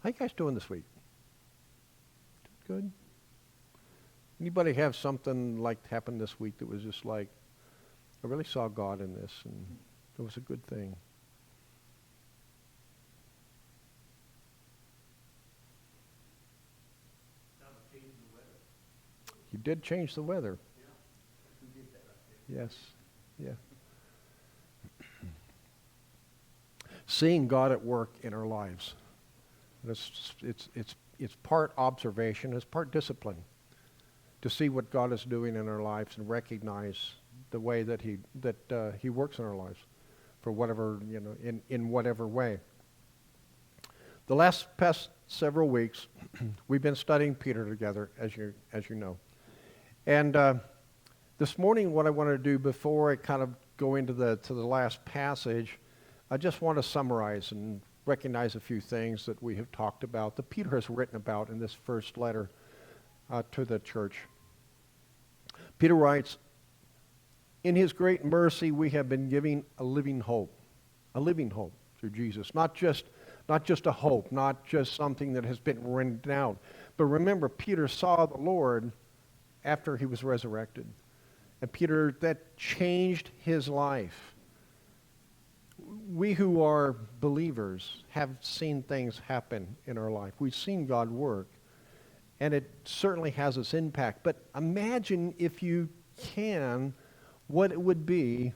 How you guys doing this week? Good? Anybody have something like happen this week that was just like, I really saw God in this, and it was a good thing? You did change the weather. Yes. Yeah. Seeing God at work in our lives. It's part observation, it's part discipline to see what God is doing in our lives and recognize the way that He works in our lives for whatever, in whatever way. The past several weeks, we've been studying Peter together, as you know. And this morning, what I want to do before I kind of go into the last passage, I just want to summarize and recognize a few things that we have talked about, that Peter has written about in this first letter to the church. Peter writes, "In His great mercy, we have been given a living hope through Jesus. Not just a hope, not just something that has been written down. But remember, Peter saw the Lord after He was resurrected. And Peter, that changed his life. We who are believers have seen things happen in our life. We've seen God work. And it certainly has its impact. But imagine, if you can, what it would be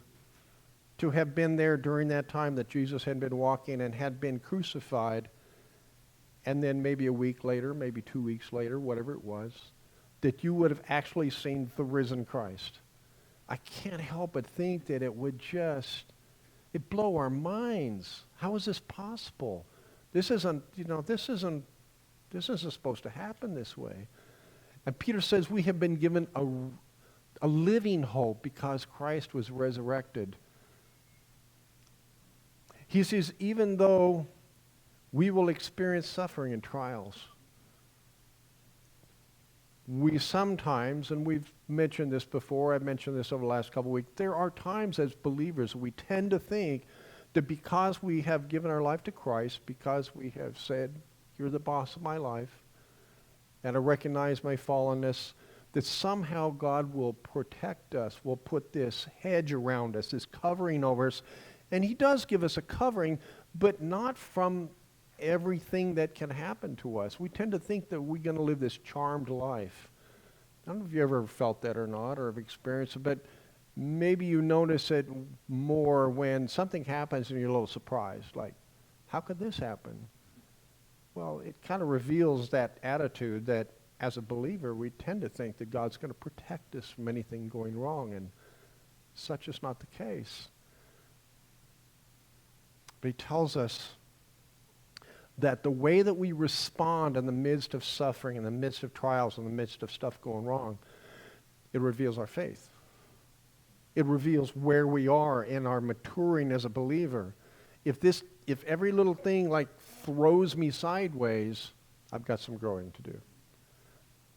to have been there during that time that Jesus had been walking and had been crucified, and then maybe a week later, maybe 2 weeks later, whatever it was, that you would have actually seen the risen Christ. I can't help but think that it would it'd blow our minds. How is this possible? This isn't supposed to happen this way. And Peter says we have been given a living hope because Christ was resurrected. He says, even though we will experience suffering and trials, we sometimes, and we've mentioned this before, I've mentioned this over the last couple of weeks, there are times as believers we tend to think that because we have given our life to Christ, because we have said, You're the boss of my life, and I recognize my fallenness, that somehow God will protect us, will put this hedge around us, this covering over us. And He does give us a covering, but not from everything that can happen to us. We tend to think that we're going to live this charmed life. I don't know if you ever felt that or not, or have experienced it, but maybe you notice it more when something happens and you're a little surprised, like, how could this happen? Well, it kind of reveals that attitude that as a believer, we tend to think that God's going to protect us from anything going wrong, and such is not the case. But He tells us that the way that we respond in the midst of suffering, in the midst of trials, in the midst of stuff going wrong, it reveals our faith. It reveals where we are in our maturing as a believer. If every little thing like throws me sideways, I've got some growing to do.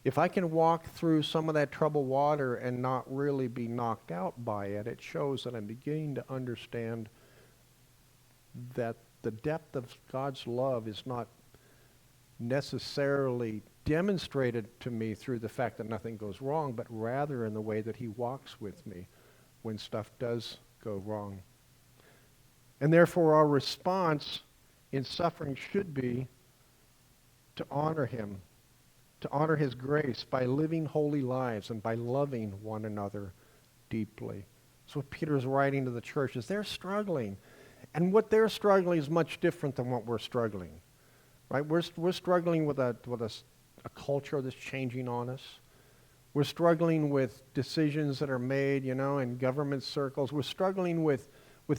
If I can walk through some of that troubled water and not really be knocked out by it, it shows that I'm beginning to understand that the depth of God's love is not necessarily demonstrated to me through the fact that nothing goes wrong, but rather in the way that He walks with me when stuff does go wrong. And therefore our response in suffering should be to honor Him, to honor His grace by living holy lives and by loving one another deeply. So what Peter is writing to the church is they're struggling. And what they're struggling is much different than what we're struggling, right? We're struggling with a culture that's changing on us. We're struggling with decisions that are made, in government circles. We're struggling with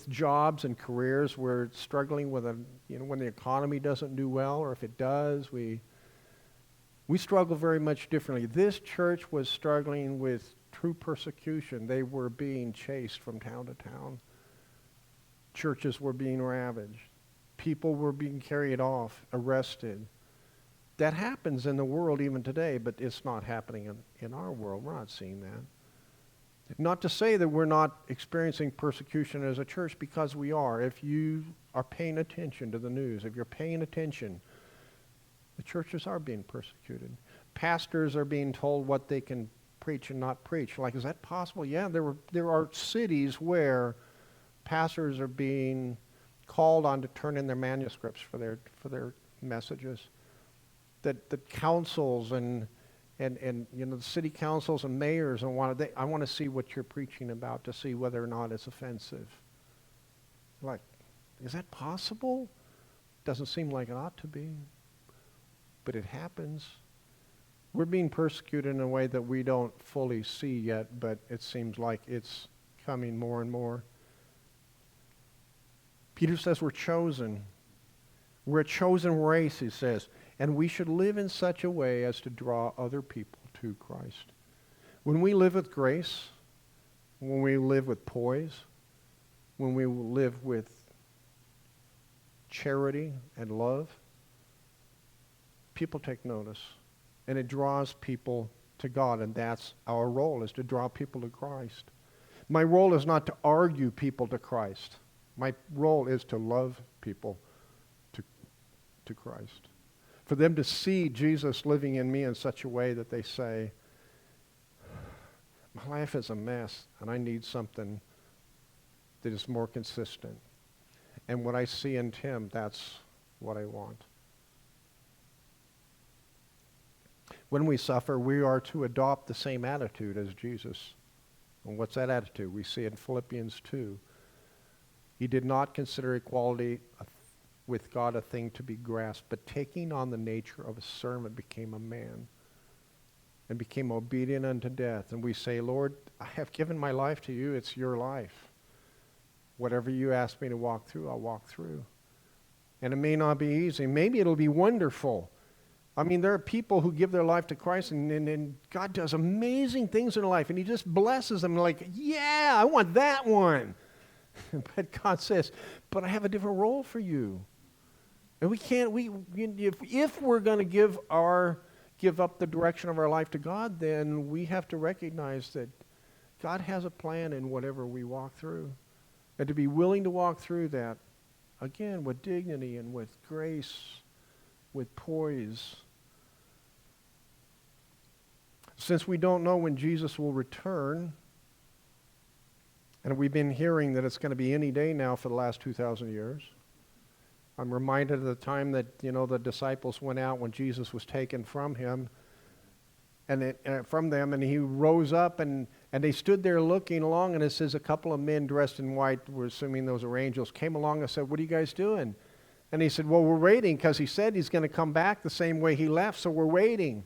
jobs and careers. We're struggling with when the economy doesn't do well, or if it does, we struggle very much differently. This church was struggling with true persecution. They were being chased from town to town. Churches were being ravaged. People were being carried off, arrested. That happens in the world even today, but it's not happening in our world. We're not seeing that. Not to say that we're not experiencing persecution as a church, because we are. If you are paying attention to the news, if you're paying attention The churches are being persecuted. Pastors are being told what they can preach and not preach. Like, is that possible? Yeah, there are cities where pastors are being called on to turn in their manuscripts for their messages. That the councils and the city councils and mayors I want to see what you're preaching about to see whether or not it's offensive. Like, is that possible? Doesn't seem like it ought to be, but it happens. We're being persecuted in a way that we don't fully see yet, but it seems like it's coming more and more. Peter says we're chosen. We're a chosen race, he says, and we should live in such a way as to draw other people to Christ. When we live with grace, when we live with poise, when we live with charity and love, people take notice, and it draws people to God, and that's our role, is to draw people to Christ. My role is not to argue people to Christ. My role is to love people to Christ. For them to see Jesus living in me in such a way that they say, my life is a mess, and I need something that is more consistent. And what I see in Tim, that's what I want. When we suffer, we are to adopt the same attitude as Jesus. And what's that attitude? We see in Philippians 2. He did not consider equality with God a thing to be grasped, but taking on the nature of a servant became a man and became obedient unto death. And we say, Lord, I have given my life to you. It's your life. Whatever you ask me to walk through, I'll walk through. And it may not be easy. Maybe it'll be wonderful. I mean, there are people who give their life to Christ, and God does amazing things in their life, and he just blesses them like, yeah, I want that one. But God says, but I have a different role for you. And if we're going to give up the direction of our life to God, then we have to recognize that God has a plan in whatever we walk through. And to be willing to walk through that, again, with dignity and with grace, with poise. Since we don't know when Jesus will return, and we've been hearing that it's going to be any day now for the last 2,000 years. I'm reminded of the time that, the disciples went out when Jesus was taken from him, from them, and he rose up, and they stood there looking along, and it says a couple of men dressed in white, we're assuming those are angels, came along and said, what are you guys doing? And he said, well, we're waiting, because he said he's going to come back the same way he left, so we're waiting.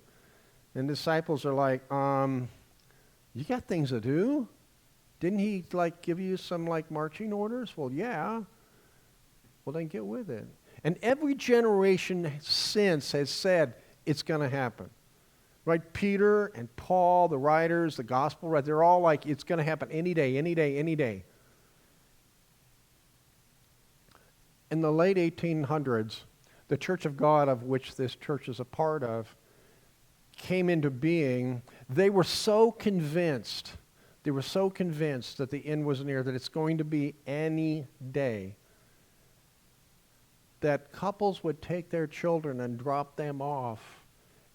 And the disciples are like, you got things to do? Didn't he give you some marching orders? Well, yeah. Well, then get with it. And every generation since has said it's going to happen. Right? Peter and Paul, the writers, the gospel writers, they're all like, it's going to happen any day, any day, any day. In the late 1800s, the Church of God, of which this church is a part of, came into being. They were so convinced that the end was near, that it's going to be any day, that couples would take their children and drop them off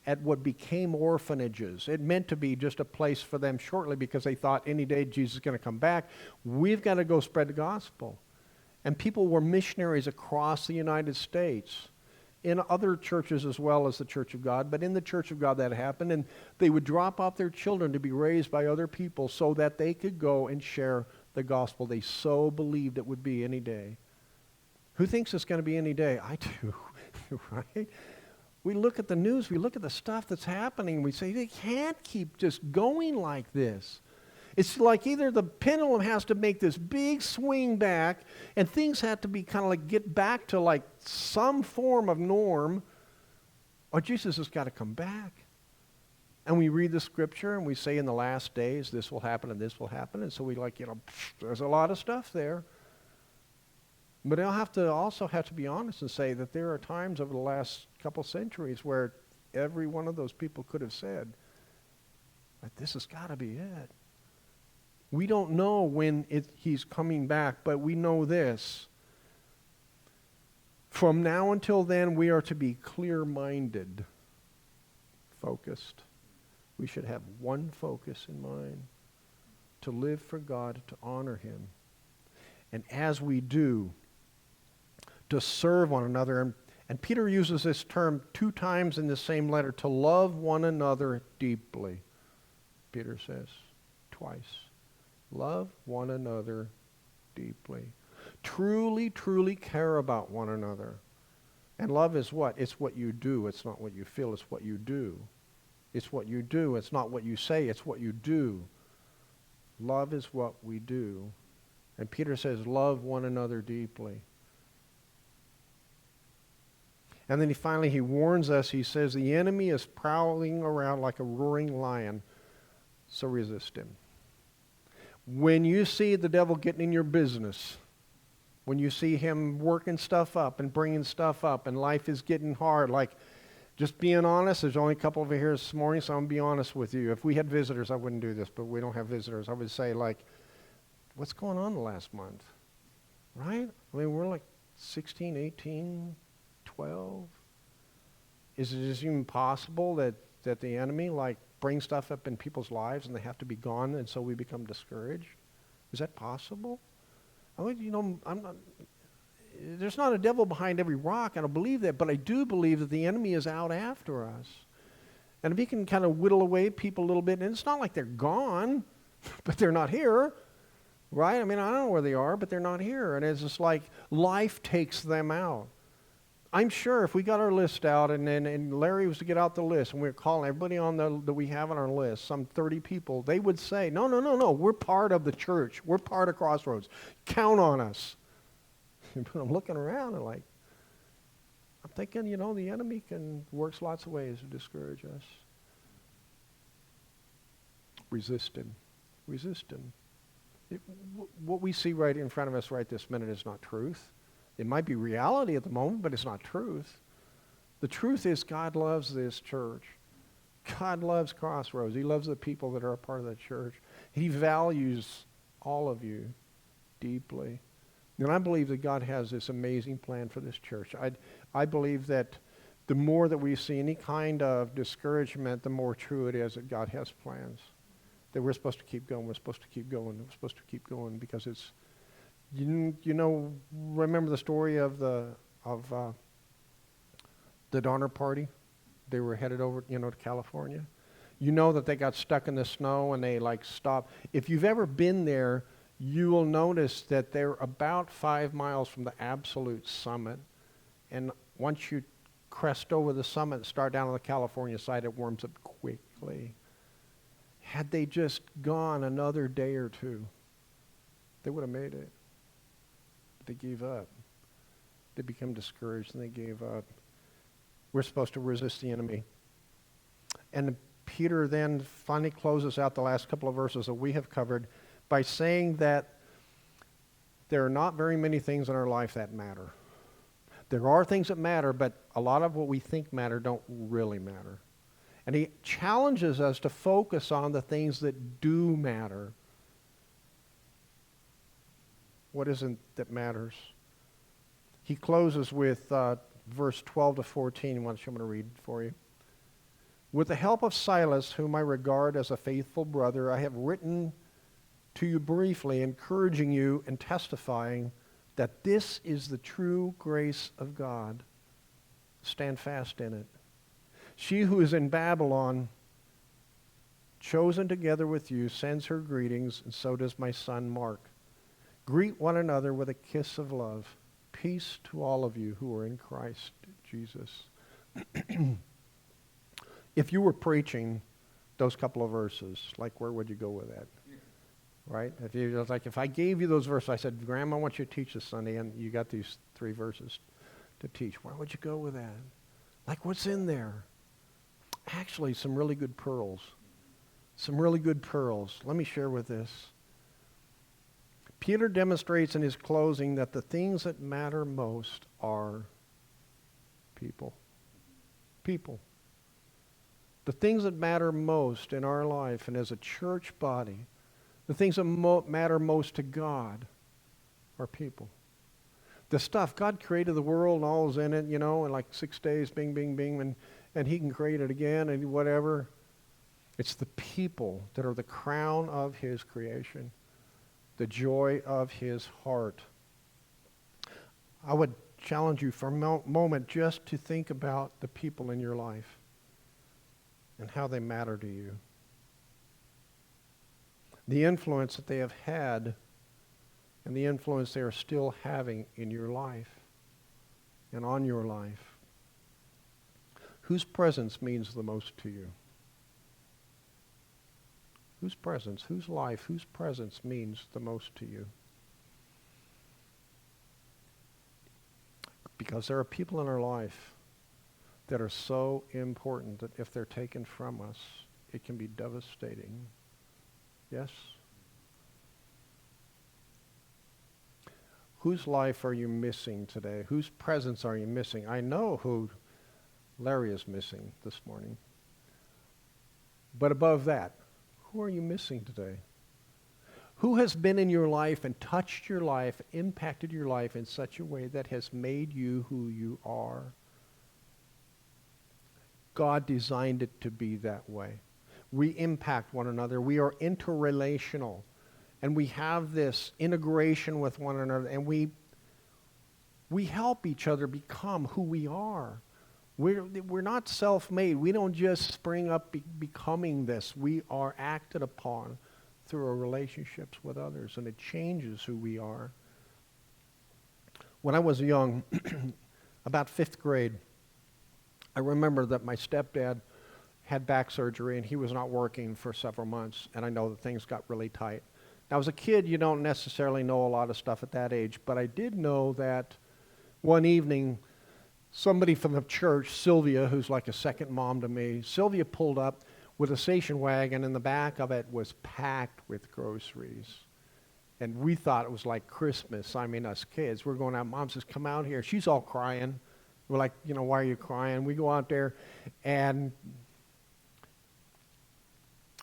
at what became orphanages. It meant to be just a place for them shortly because they thought any day Jesus is going to come back. We've got to go spread the gospel. And people were missionaries across the United States, in other churches as well as the Church of God, but in the Church of God that happened, and they would drop off their children to be raised by other people so that they could go and share the gospel. They so believed it would be any day. Who thinks it's going to be any day? I do, right? We look at the news, we look at the stuff that's happening, we say, they can't keep just going like this. It's like either the pendulum has to make this big swing back and things have to be kind of get back to some form of norm, or Jesus has got to come back. And we read the scripture and we say in the last days this will happen and this will happen. And so we there's a lot of stuff there. But I'll also have to be honest and say that there are times over the last couple centuries where every one of those people could have said, this has got to be it. We don't know when he's coming back, but we know this. From now until then, we are to be clear-minded, focused. We should have one focus in mind, to live for God, to honor Him. And as we do, to serve one another. And Peter uses this term 2 times in the same letter, to love one another deeply. Peter says twice. Love one another deeply. Truly, truly care about one another. And love is what? It's what you do. It's not what you feel. It's what you do. It's what you do. It's not what you say. It's what you do. Love is what we do. And Peter says, love one another deeply. And then he warns us. He says, the enemy is prowling around like a roaring lion, so resist him. When you see the devil getting in your business, when you see him working stuff up and bringing stuff up and life is getting hard, like just being honest, there's only a couple of you here this morning, so I'm going to be honest with you. If we had visitors, I wouldn't do this, but we don't have visitors. I would say, like, what's going on the last month? Right? I mean, we're like 16, 18, 12. Is it even possible that the enemy, like, brings stuff up in people's lives and they have to be gone and so we become discouraged? Is that possible? I mean, there's not a devil behind every rock, I don't believe that, but I do believe that the enemy is out after us. And if he can kind of whittle away people a little bit, and it's not like they're gone, but they're not here, right? I mean, I don't know where they are, but they're not here. And it's just like life takes them out. I'm sure if we got our list out and Larry was to get out the list and we were calling everybody on that we have on our list, some 30 people, they would say, no, we're part of the church. We're part of Crossroads. Count on us. But I'm looking around and I'm thinking, the enemy works lots of ways to discourage us. Resist him. What we see right in front of us right this minute is not truth. It might be reality at the moment, but it's not truth. The truth is God loves this church. God loves Crossroads. He loves the people that are a part of the church. He values all of you deeply. And I believe that God has this amazing plan for this church. I believe that the more that we see any kind of discouragement, the more true it is that God has plans. That we're supposed to keep going, because it's, remember the story of the Donner Party? They were headed over, to California. You know that they got stuck in the snow and they stopped. If you've ever been there, you will notice that they're about 5 miles from the absolute summit. And once you crest over the summit and start down on the California side, it warms up quickly. Had they just gone another day or two, they would have made it. They gave up. They became discouraged and they gave up. We're supposed to resist the enemy. And Peter then finally closes out the last couple of verses that we have covered by saying that there are not very many things in our life that matter. There are things that matter, but a lot of what we think matter don't really matter. And he challenges us to focus on the things that do matter. What isn't that matters? He closes with verse 12 to 14, which I'm going to read for you. With the help of Silas, whom I regard as a faithful brother, I have written to you briefly, encouraging you and testifying that this is the true grace of God. Stand fast in it. She who is in Babylon, chosen together with you, sends her greetings, and so does my son Mark. Greet one another with a kiss of love. Peace to all of you who are in Christ Jesus. If you were preaching those couple of verses, where would you go with that? Right? If I gave you those verses, I said, Graham, I want you to teach this Sunday, and you got these 3 verses to teach. Where would you go with that? What's in there? Actually, some really good pearls. Let me share with this. Peter demonstrates in his closing that the things that matter most are people. People. The things that matter most in our life and as a church body, the things that matter most to God are people. The stuff, God created the world and all is in it, you know, in like 6 days, bing, bing, bing, and he can create it again and whatever. It's the people that are the crown of his creation, the joy of his heart. I would challenge you for a moment just to think about the people in your life and how they matter to you. The influence that they have had and the influence they are still having in your life and on your life. Whose presence means the most to you? Whose presence, whose life, whose presence means the most to you? Because there are people in our life that are so important that if they're taken from us, it can be devastating. Yes? Whose life are you missing today? Whose presence are you missing? I know who Larry is missing this morning. But above that, who are you missing today? Who has been in your life and touched your life, impacted your life in such a way that has made you who you are? God designed it to be that way. We impact one another. We are interrelational. And we have this integration with one another. And we help each other become who we are. We're not self-made. We don't just spring up becoming this. We are acted upon through our relationships with others, and it changes who we are. When I was young, about 5th grade, I remember that my stepdad had back surgery, and he was not working for several months, and I know that things got really tight. Now, as a kid, you don't necessarily know a lot of stuff at that age, but I did know that one evening, somebody from the church, Sylvia, who's like a second mom to me, Sylvia pulled up with a station wagon, and the back of it was packed with groceries. And we thought it was like Christmas. I mean, us kids, we're going out. Mom says, come out here. She's all crying. We're like, you know, why are you crying? We go out there, and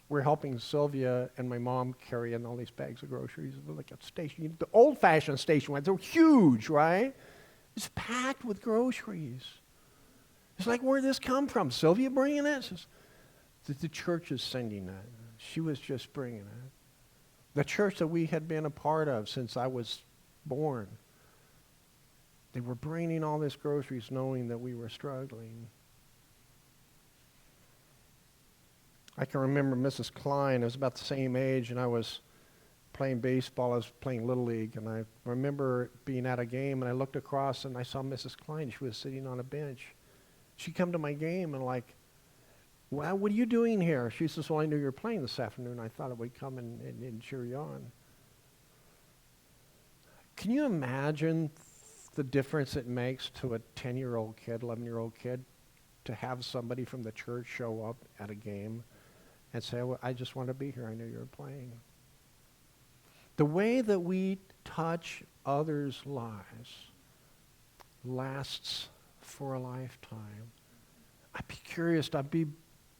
we're helping Sylvia and my mom carry in all these bags of groceries. They're like a station, the old-fashioned station wagons. They're huge, right? It's packed with groceries. It's like, where'd this come from? Sylvia bringing it? Says, the church is sending that. She was just bringing it. The church that we had been a part of since I was born, they were bringing all this groceries knowing that we were struggling. I can remember Mrs. Klein. I was about the same age, and I was playing baseball. I was playing Little League, and I remember being at a game, and I looked across, and I saw Mrs. Klein. She was sitting on a bench. She come to my game, and like, well, what are you doing here? She says, well, I knew you were playing this afternoon. I thought I would come and cheer you on. Can you imagine the difference it makes to a 10-year-old kid, 11-year-old kid, to have somebody from the church show up at a game and say, well, I just want to be here. I knew you were playing. The way that we touch others' lives lasts for a lifetime. I'd be curious, I'd be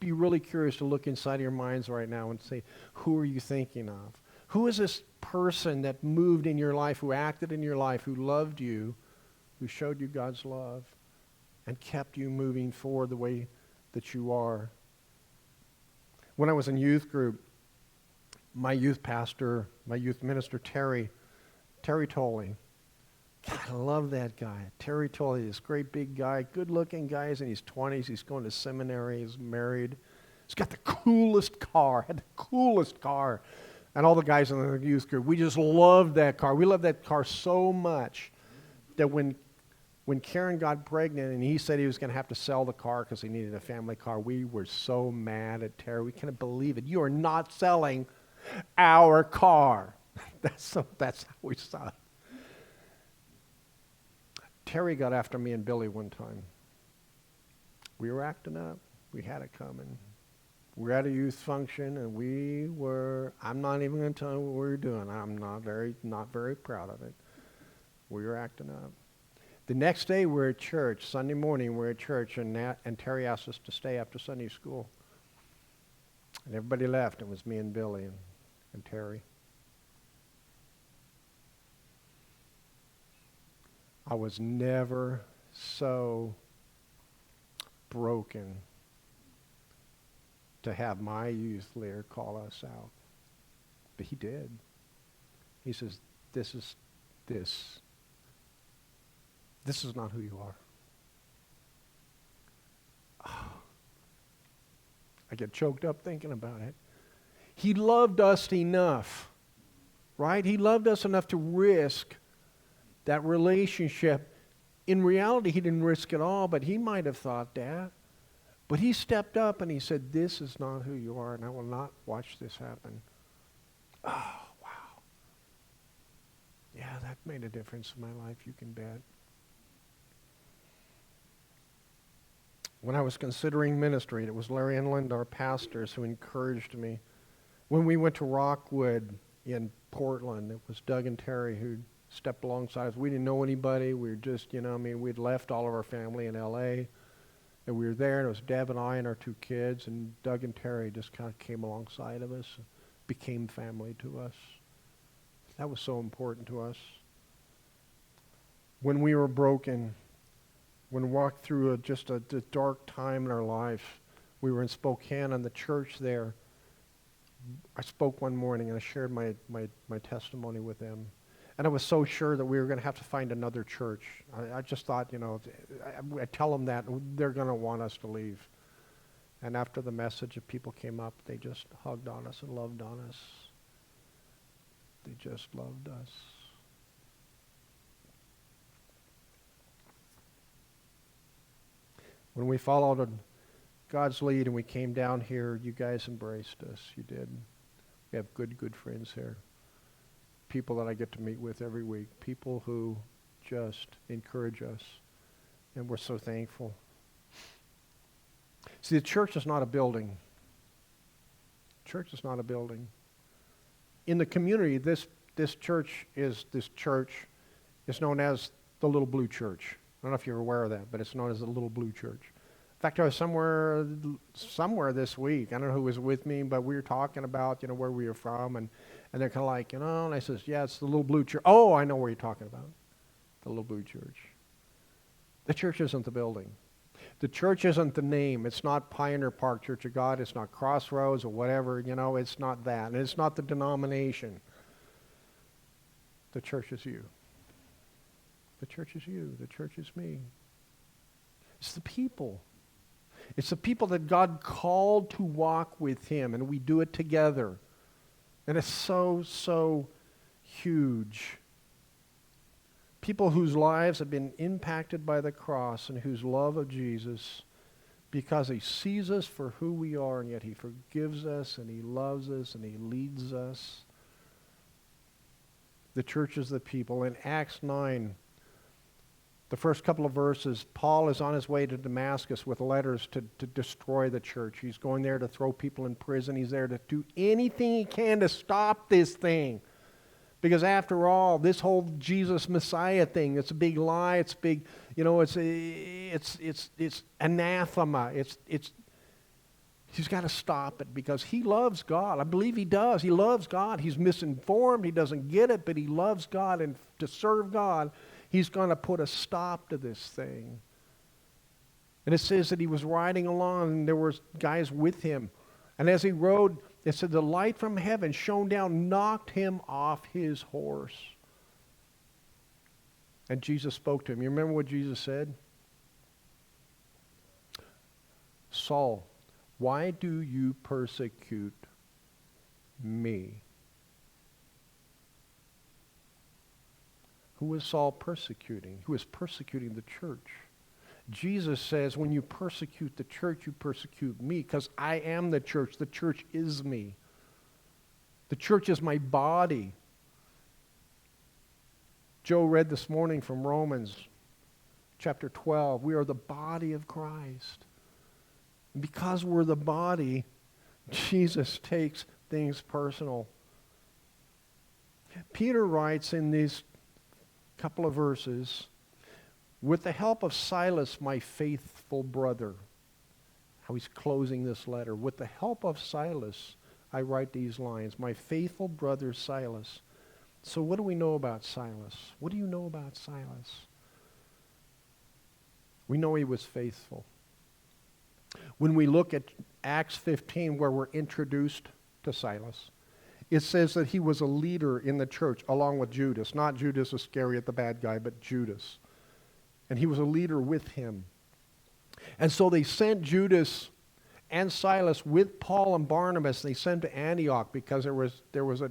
really curious to look inside of your minds right now and say, who are you thinking of? Who is this person that moved in your life, who acted in your life, who loved you, who showed you God's love, and kept you moving forward the way that you are? When I was in youth group, my youth pastor, my youth minister, Terry Tolley. God, I love that guy. Terry Tolley, this great big guy, good-looking guy. He's in his 20s. He's going to seminary. He's married. He's got the coolest car. Had the coolest car. And all the guys in the youth group, we just loved that car. We loved that car so much that when Karen got pregnant and he said he was going to have to sell the car because he needed a family car, we were so mad at Terry. We couldn't believe it. You are not selling our car. That's how we saw it. Terry got after me and Billy one time. We were acting up. We had it coming. We were at a youth function, and I'm not even going to tell you what we were doing. I'm not very proud of it. We were acting up. The next day, we're at church. Sunday morning, we're at church, and Terry asked us to stay after Sunday school. And everybody left. It was me and Billy and Terry. I was never so broken to have my youth leader call us out. But he did. He says, this is not who you are. Oh, I get choked up thinking about it. He loved us enough, right? He loved us enough to risk that relationship. In reality, he didn't risk it all, but he might have thought that. But he stepped up and he said, this is not who you are, and I will not watch this happen. Oh, wow. Yeah, that made a difference in my life, you can bet. When I was considering ministry, it was Larry and Linda, our pastors, who encouraged me. When we went to Rockwood in Portland, it was Doug and Terry who stepped alongside us. We didn't know anybody. We were just, we'd left all of our family in L.A., and we were there, and it was Deb and I and our 2 kids, and Doug and Terry just kind of came alongside of us, and became family to us. That was so important to us. When we were broken, when we walked through just a dark time in our life, we were in Spokane, and the church there, I spoke one morning, and I shared my testimony with them. And I was so sure that we were going to have to find another church. I just thought, I tell them that, they're going to want us to leave. And after the message, if people came up, they just hugged on us and loved on us. They just loved us. When we followed God's lead and we came down here, you guys embraced us. You did. We have good friends here. People that I get to meet with every week. People who just encourage us. And we're so thankful. See, the church is not a building. Church is not a building. In the community, this church is known as the Little Blue Church. I don't know if you're aware of that, but it's known as the Little Blue Church. In fact, I was somewhere this week. I don't know who was with me, but we were talking about, where we were from, and they're kind of like, and I says, yeah, it's the Little Blue Church. Oh, I know where you're talking about. The Little Blue Church. The church isn't the building. The church isn't the name. It's not Pioneer Park Church of God. It's not Crossroads or whatever. It's not that. And it's not the denomination. The church is you. The church is you. The church is me. It's the people. It's the people that God called to walk with Him, and we do it together. And it's so huge. People whose lives have been impacted by the cross and whose love of Jesus, because He sees us for who we are, and yet He forgives us and He loves us and He leads us. The church is the people. In Acts 9, the first couple of verses, Paul is on his way to Damascus with letters to destroy the church. He's going there to throw people in prison. He's there to do anything he can to stop this thing. Because after all, this whole Jesus Messiah thing, it's a big lie. It's big, it's anathema. He's got to stop it because he loves God. I believe he does. He loves God. He's misinformed. He doesn't get it, but he loves God. And to serve God, he's going to put a stop to this thing. And it says that he was riding along and there were guys with him. And as he rode, it said the light from heaven shone down, knocked him off his horse. And Jesus spoke to him. You remember what Jesus said? Saul, why do you persecute me? Who was Saul persecuting? Who was persecuting the church? Jesus says, when you persecute the church, you persecute me, because I am the church. The church is me. The church is my body. Joe read this morning from Romans chapter 12. We are the body of Christ. And because we're the body, Jesus takes things personal. Peter writes in these couple of verses, with the help of Silas, my faithful brother. How he's closing this letter. With the help of Silas, I write these lines. My faithful brother Silas. So what do we know about Silas? What do you know about Silas? We know he was faithful. When we look at Acts 15, where we're introduced to Silas, it says that he was a leader in the church along with Judas. Not Judas Iscariot, the bad guy, but Judas. And he was a leader with him. And so they sent Judas and Silas with Paul and Barnabas. They sent to Antioch because there was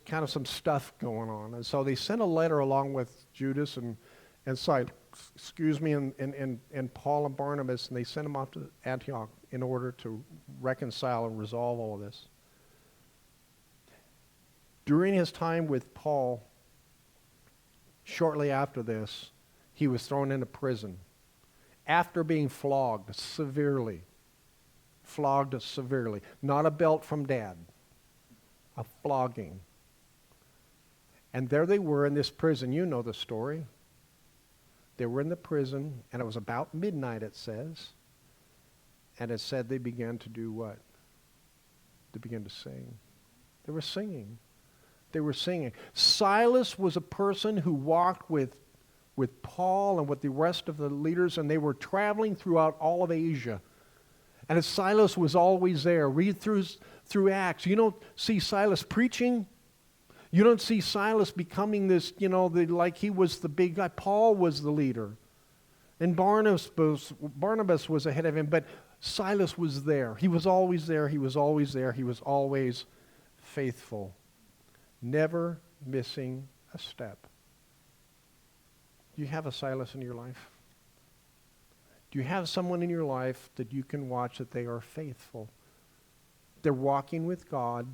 kind of some stuff going on. And so they sent a letter along with Judas and Silas, and Paul and Barnabas, and they sent them off to Antioch in order to reconcile and resolve all of this. During his time with Paul, shortly after this, he was thrown into prison after being flogged severely. Not a belt from Dad, a flogging. And there they were in this prison. You know the story. They were in the prison, and it was about midnight, it says. And it said they began to do what? They began to sing. They were singing. Silas was a person who walked with Paul and with the rest of the leaders, and they were traveling throughout all of Asia. And Silas was always there. Read through Acts. You don't see Silas preaching. You don't see Silas becoming this, like he was the big guy. Paul was the leader. And Barnabas was ahead of him, but Silas was there. He was always there. He was always faithful. Never missing a step. Do you have a Silas in your life? Do you have someone in your life that you can watch that they are faithful? They're walking with God,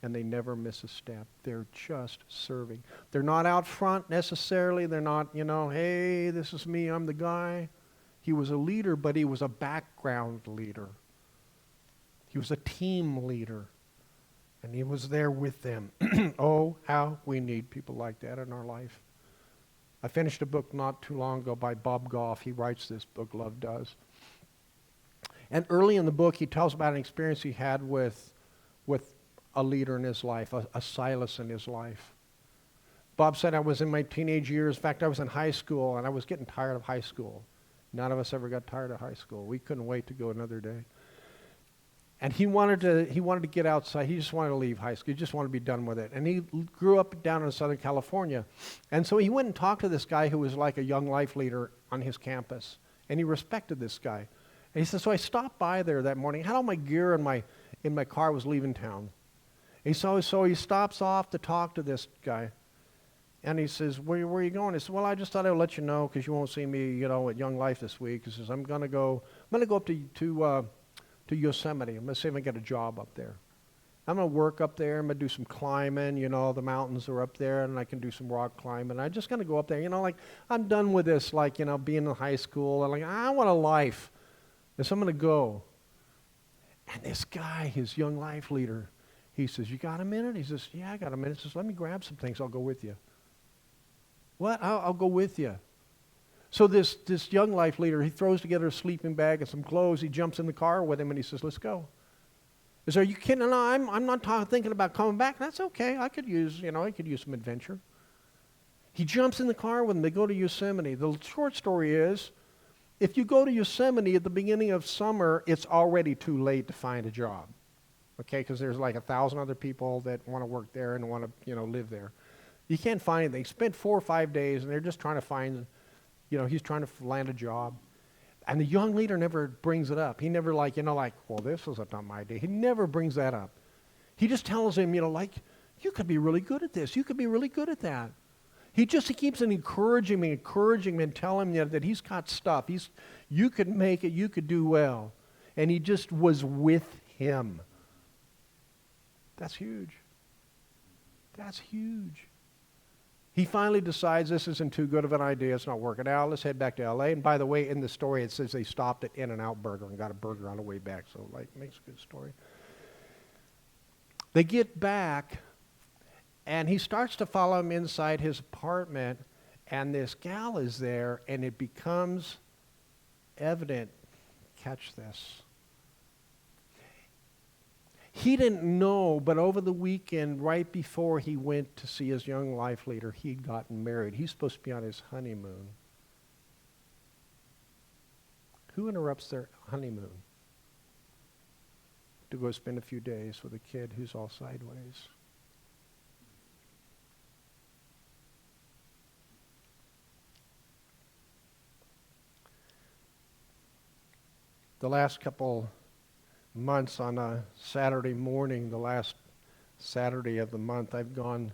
and they never miss a step. They're just serving. They're not out front necessarily. They're not, hey, this is me, I'm the guy. He was a leader, but he was a background leader. He was a team leader. And he was there with them. Oh, how we need people like that in our life. I finished a book not too long ago by Bob Goff. He writes this book, Love Does. And early in the book, he tells about an experience he had with a leader in his life, a Silas in his life. Bob said, I was in my teenage years. In fact, I was in high school, and I was getting tired of high school. None of us ever got tired of high school. We couldn't wait to go another day. And he wanted to get outside. He just wanted to leave high school. He just wanted to be done with it. And he grew up down in Southern California. And so he went and talked to this guy who was like a young life leader on his campus. And he respected this guy. And he said, so I stopped by there that morning. I had all my gear in my car. I was leaving town. And so he stops off to talk to this guy. And he says, where are you going? He said, well, I just thought I would let you know because you won't see me, at Young Life this week. He says, I'm going to go up to Yosemite. I'm going to see if I can get a job up there. I'm going to work up there. I'm going to do some climbing. The mountains are up there, and I can do some rock climbing. I'm just going to go up there. I'm done with this, being in high school. And I want a life. And so I'm going to go. And this guy, his young life leader, he says, you got a minute? He says, yeah, I got a minute. He says, let me grab some things. I'll go with you. What? I'll go with you. So this young life leader, he throws together a sleeping bag and some clothes. He jumps in the car with him, and he says, let's go. He says, are you kidding? No, I'm not thinking about coming back. That's okay. I could use some adventure. He jumps in the car with him. They go to Yosemite. The short story is, if you go to Yosemite at the beginning of summer, it's already too late to find a job. Okay, because there's 1,000 other people that want to work there and want to, live there. You can't find anything. Spent 4 or 5 days, and they're just trying to find, he's trying to land a job. And the young leader never brings it up. He never well, this was not my day. He never brings that up. He just tells him, you could be really good at this. You could be really good at that. He keeps encouraging me and telling him that he's got stuff. You could make it. You could do well. And he just was with him. That's huge. That's huge. He finally decides this isn't too good of an idea. It's not working out. Let's head back to L.A. And by the way, in the story, it says they stopped at In-N-Out Burger and got a burger on the way back. So, makes a good story. They get back, and he starts to follow him inside his apartment, and this gal is there, and it becomes evident. Catch this. He didn't know, but over the weekend, right before he went to see his young life leader, he'd gotten married. He's supposed to be on his honeymoon. Who interrupts their honeymoon to go spend a few days with a kid who's all sideways? The last couple months, on a Saturday morning, the last Saturday of the month, I've gone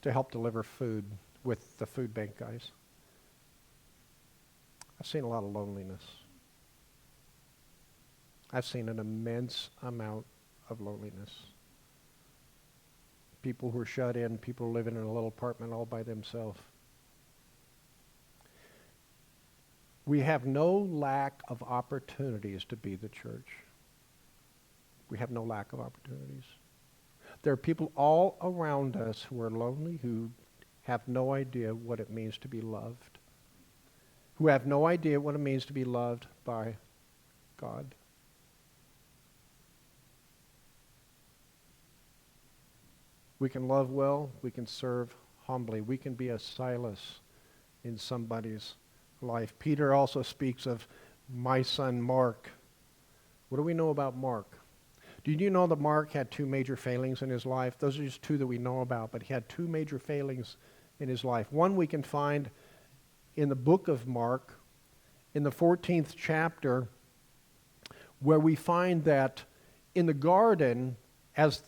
to help deliver food with the food bank guys. I've seen a lot of loneliness. I've seen an immense amount of loneliness. People who are shut in, people living in a little apartment all by themselves. We have no lack of opportunities to be the church. We have no lack of opportunities. There are people all around us who are lonely, who have no idea what it means to be loved, who have no idea what it means to be loved by God. We can love well, we can serve humbly, we can be a Silas in somebody's life. Peter also speaks of my son Mark. What do we know about Mark? Did you know that Mark had two major failings in his life? Those are just two that we know about, but he had two major failings in his life. One we can find in the book of Mark, in the 14th chapter, where we find that in the garden, as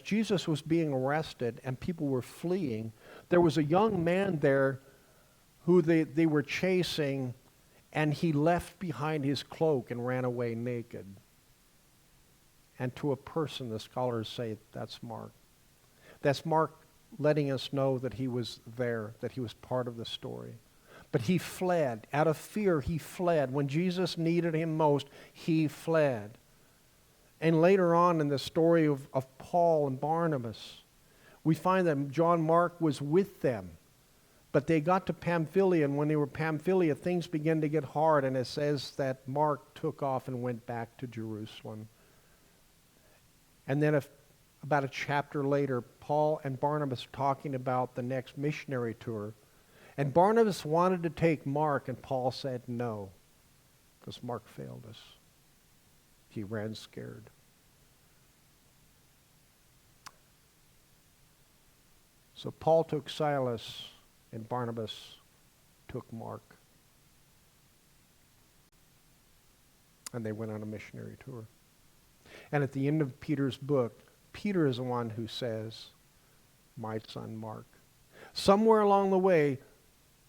Jesus was being arrested and people were fleeing, there was a young man there who they were chasing, and he left behind his cloak and ran away naked. And to a person, the scholars say, that's Mark. That's Mark letting us know that he was there, that he was part of the story. But he fled. Out of fear, he fled. When Jesus needed him most, he fled. And later on in the story of Paul and Barnabas, we find that John Mark was with them. But they got to Pamphylia, and when they were Pamphylia, things began to get hard, and it says that Mark took off and went back to Jerusalem. And then about a chapter later, Paul and Barnabas are talking about the next missionary tour. And Barnabas wanted to take Mark, and Paul said no, because Mark failed us. He ran scared. So Paul took Silas, and Barnabas took Mark. And they went on a missionary tour. And at the end of Peter's book, Peter is the one who says, my son Mark. Somewhere along the way,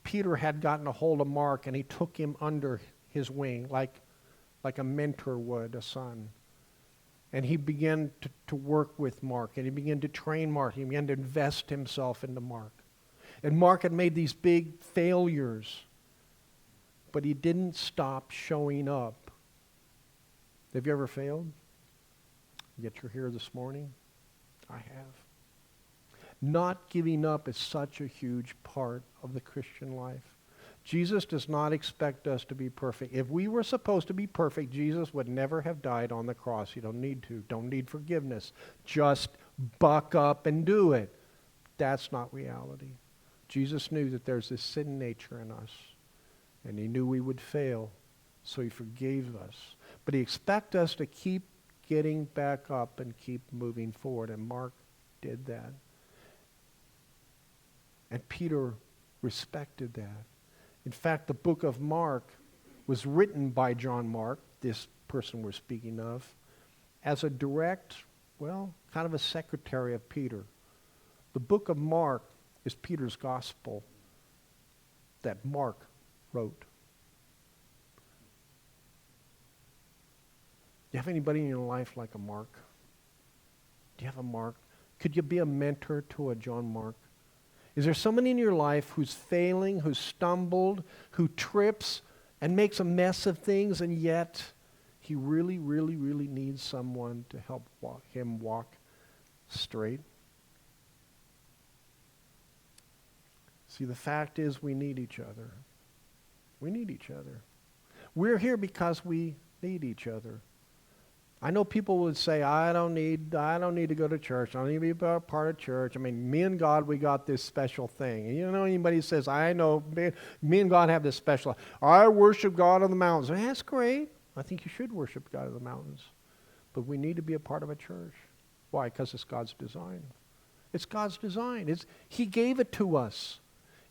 Peter had gotten a hold of Mark, and he took him under his wing like a mentor would a son. And he began to work with Mark, and he began to train Mark. He began to invest himself into Mark. And Mark had made these big failures, but he didn't stop showing up. Have you ever failed? Yet you're here this morning? I have. Not giving up is such a huge part of the Christian life. Jesus does not expect us to be perfect. If we were supposed to be perfect, Jesus would never have died on the cross. You don't need to. Don't need forgiveness. Just buck up and do it. That's not reality. Jesus knew that there's this sin nature in us, and he knew we would fail, so he forgave us. But he expects us to keep getting back up and keep moving forward, and Mark did that. And Peter respected that. In fact, the book of Mark was written by John Mark, this person we're speaking of, as a direct, kind of a secretary of Peter. The book of Mark is Peter's gospel that Mark wrote. Do you have anybody in your life like a Mark? Do you have a Mark? Could you be a mentor to a John Mark? Is there somebody in your life who's failing, who's stumbled, who trips and makes a mess of things, and yet he really, really, really needs someone to help him walk straight? See, the fact is we need each other. We need each other. We're here because we need each other. I know people would say, I don't need to go to church. I don't need to be a part of church. I mean, me and God, we got this special thing. And you know, anybody says, I know, me and God have this special, I worship God on the mountains. Well, that's great. I think you should worship God on the mountains. But we need to be a part of a church. Why? Because it's God's design. It's God's design. He gave it to us.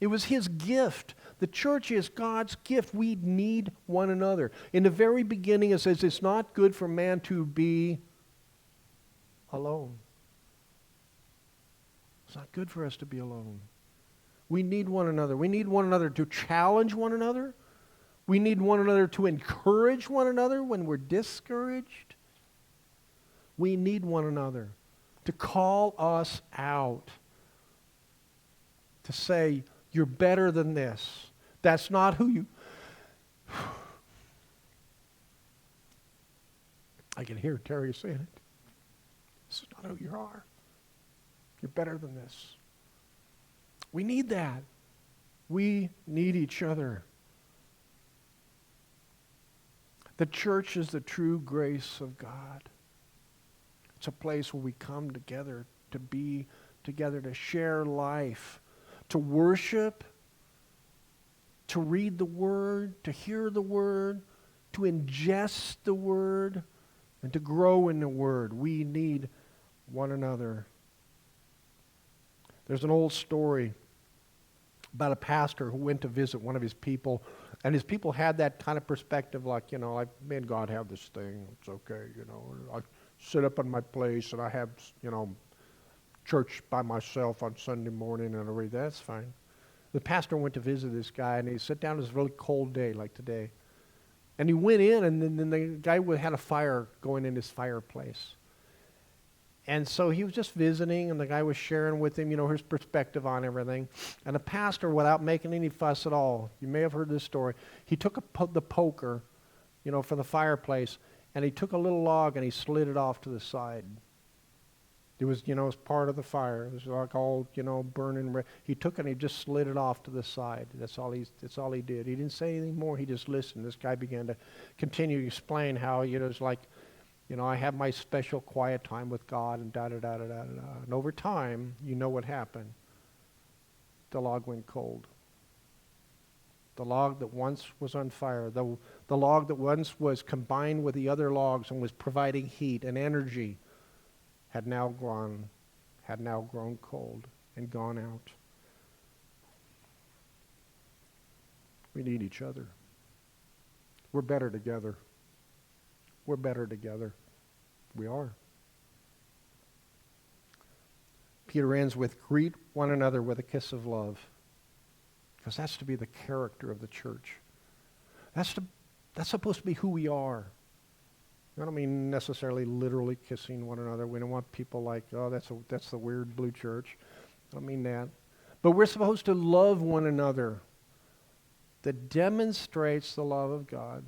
It was His gift. The church is God's gift. We need one another. In the very beginning, it says it's not good for man to be alone. It's not good for us to be alone. We need one another. We need one another to challenge one another. We need one another to encourage one another when we're discouraged. We need one another to call us out, to say, you're better than this. That's not who you... I can hear Terry saying it. This is not who you are. You're better than this. We need that. We need each other. The church is the true grace of God. It's a place where we come together to be together, to share life, to worship, to read the Word, to hear the Word, to ingest the Word, and to grow in the Word. We need one another. There's an old story about a pastor who went to visit one of his people, and his people had that kind of perspective like, you know, me and God have this thing. It's okay, you know. I sit up in my place, and I have, you know, church by myself on Sunday morning and everything. That's fine. The pastor went to visit this guy, and he sat down. It was a really cold day like today. And he went in, and then the guy had a fire going in his fireplace. And so he was just visiting, and the guy was sharing with him, you know, his perspective on everything. And the pastor, without making any fuss at all, you may have heard this story, he took the poker, you know, for the fireplace, and he took a little log and he slid it off to the side. It was, you know, it was part of the fire. It was like all, you know, burning. He took it and he just slid it off to the side. That's all he did. He didn't say anything more. He just listened. This guy began to continue to explain how, you know, it's like, you know, I have my special quiet time with God and da-da-da-da-da-da. And over time, you know what happened. The log went cold. The log that once was on fire, the log that once was combined with the other logs and was providing heat and energy, had now grown cold and gone out. We need each other. We're better together. We're better together. We are. Peter ends with, greet one another with a kiss of love. Because that's to be the character of the church. That's supposed to be who we are. I don't mean necessarily literally kissing one another. We don't want people like, oh, that's the weird blue church. I don't mean that. But we're supposed to love one another. That demonstrates the love of God.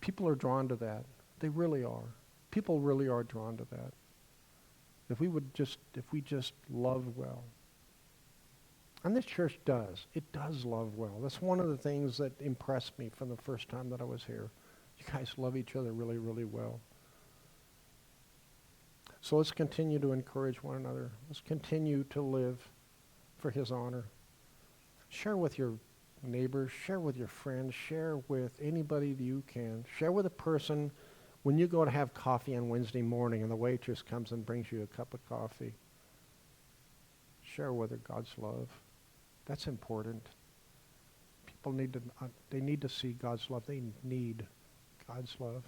People are drawn to that. They really are. People really are drawn to that. If we just love well. And this church does. It does love well. That's one of the things that impressed me from the first time that I was here. You guys love each other really, really well. So let's continue to encourage one another. Let's continue to live for His honor. Share with your neighbors, share with your friends, share with anybody that you can. Share with a person when you go to have coffee on Wednesday morning and the waitress comes and brings you a cup of coffee. Share with her God's love. That's important. People need to see God's love. They need God's love.